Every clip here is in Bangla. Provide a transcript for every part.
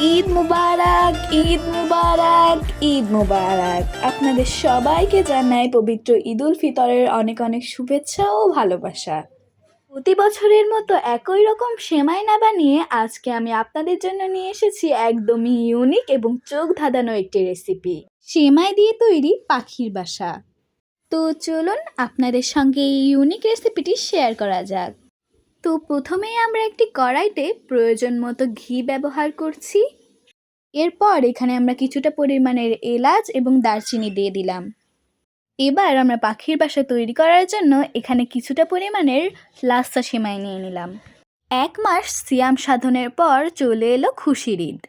ঈদ মুবারক, ঈদ মুবারক, ঈদ মুবারক। আপনাদের সবাইকে জানাই পবিত্র ঈদ উল ফিতরের অনেক অনেক শুভেচ্ছা ও ভালোবাসা। প্রতি বছরের মতো একই রকম সেমাই না বানিয়ে আজকে আমি আপনাদের জন্য নিয়ে এসেছি একদমই ইউনিক এবং চোখ ধাঁধানো একটি রেসিপি, সেমাই দিয়ে তৈরি পাখির বাসা। তো চলুন আপনাদের সঙ্গে এই ইউনিক রেসিপিটি শেয়ার করা যাক। তো প্রথমেই আমরা একটি কড়াইতে প্রয়োজন মতো ঘি ব্যবহার করছি। এরপর এখানে আমরা কিছুটা পরিমাণের এলাচ এবং দারচিনি দিয়ে দিলাম। এবার আমরা পাখির বাসা তৈরি করার জন্য এখানে কিছুটা পরিমাণের লাচ্ছা সেমাই নিয়ে নিলাম। 1 মাস সিয়াম সাধনের পর চলে এলো খুশির ঈদ।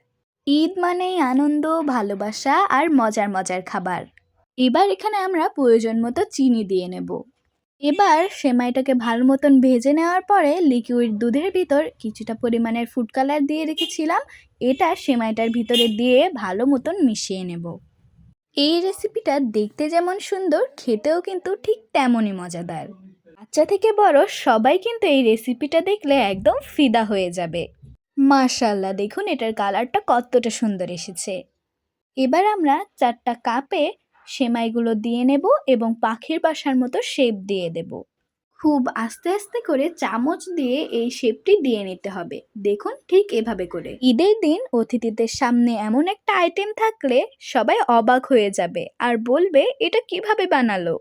ঈদ মানেই আনন্দ, ভালোবাসা আর মজার মজার খাবার। এবার এখানে আমরা প্রয়োজন মতো চিনি দিয়ে নেব। এবার সেমাইটাকে ভালো মতন ভেজে নেওয়ার পরে লিকুইড দুধের ভিতর কিছুটা পরিমাণের ফুড কালার দিয়ে রেখেছিলাম, এটা সেমাইটার ভিতরে দিয়ে ভালো মতন মিশিয়ে নেব। এই রেসিপিটা দেখতে যেমন সুন্দর, খেতেও কিন্তু ঠিক তেমনই মজাদার। বাচ্চা থেকে বড় সবাই কিন্তু এই রেসিপিটা দেখলে একদম ফিদা হয়ে যাবে। মাশাআল্লাহ, দেখুন এটার কালারটা কতটা সুন্দর এসেছে। এবার আমরা 4টা কাপে সেমাইগুলো দিয়ে নেব এবং পাখির বাসার মতো শেপ দিয়ে দেব। খুব আস্তে আস্তে করে চামচ দিয়ে এই শেপটি দিয়ে নিতে হবে। দেখুন ঠিক এভাবে করে। ঈদের দিন অতিথিদের সামনে এমন একটা আইটেম থাকলে সবাই অবাক হয়ে যাবে আর বলবে এটা কিভাবে বানালো।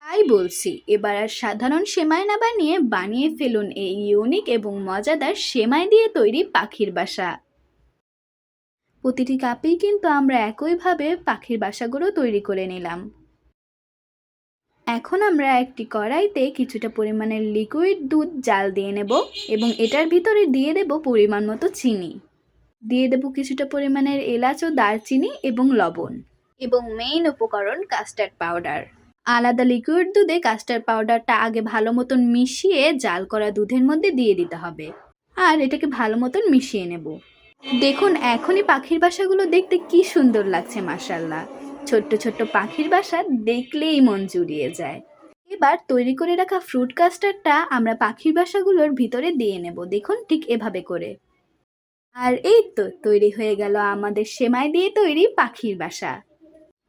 তাই বলছি, এবার আর সাধারণ সেমাই না বানিয়ে ফেলুন এই ইউনিক এবং মজাদার সেমাই দিয়ে তৈরি পাখির বাসা। প্রতিটি কাপেই কিন্তু আমরা একইভাবে পাখির বাসাগুলো তৈরি করে নিলাম। এখন আমরা একটি কড়াইতে কিছুটা পরিমাণের লিকুইড দুধ জাল দিয়ে নেব এবং এটার ভিতরে দিয়ে দেব পরিমাণ মতো চিনি। দিয়ে দেব কিছুটা পরিমাণের এলাচ ও দারচিনি এবং লবণ, এবং মেইন উপকরণ কাস্টার্ড পাউডার। আলাদা লিকুইড দুধে কাস্টার্ড পাউডারটা আগে ভালো মতন মিশিয়ে জাল করা দুধের মধ্যে দিয়ে দিতে হবে আর এটাকে ভালো মতন মিশিয়ে নেব। দেখুন এখনই পাখির বাসাগুলো দেখতে কি সুন্দর লাগছে, মাশাআল্লাহ। ছোট্ট ছোট্ট পাখির বাসা দেখলেই মন জুড়িয়ে যায়। এবার তৈরি করে রাখা ফ্রুট কাস্টার্ডটা আমরা পাখির বাসাগুলোর ভিতরে দিয়ে নেব। দেখুন ঠিক এভাবে করে। আর এই তো তৈরি হয়ে গেল আমাদের সেমাই দিয়ে তৈরি পাখির বাসা।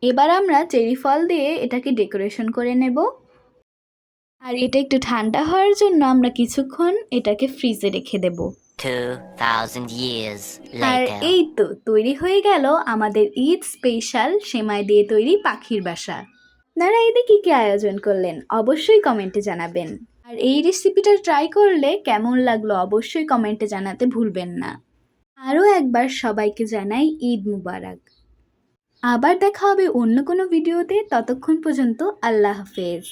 এবার আমরা চেরি ফল দিয়ে এটাকে ডেকোরেশন করে নেব। আর এটা একটু ঠান্ডা হওয়ার জন্য আমরা কিছুক্ষণ এটাকে ফ্রিজে রেখে দেব। 2000 years আর later. এই তো তৈরি হয়ে গেল আমাদের ঈদ স্পেশাল সেমাই দিয়ে তৈরি পাখির বাসা। আপনারা ঈদে কি কি আয়োজন করলেন অবশ্যই কমেন্টে জানাবেন। আর এই রেসিপিটা ট্রাই করলে কেমন লাগলো অবশ্যই কমেন্টে জানাতে ভুলবেন না। আরও একবার সবাইকে জানাই ঈদ মুবারক। আবার দেখা হবে অন্য কোনো ভিডিওতে, ততক্ষণ পর্যন্ত আল্লাহ হাফেজ।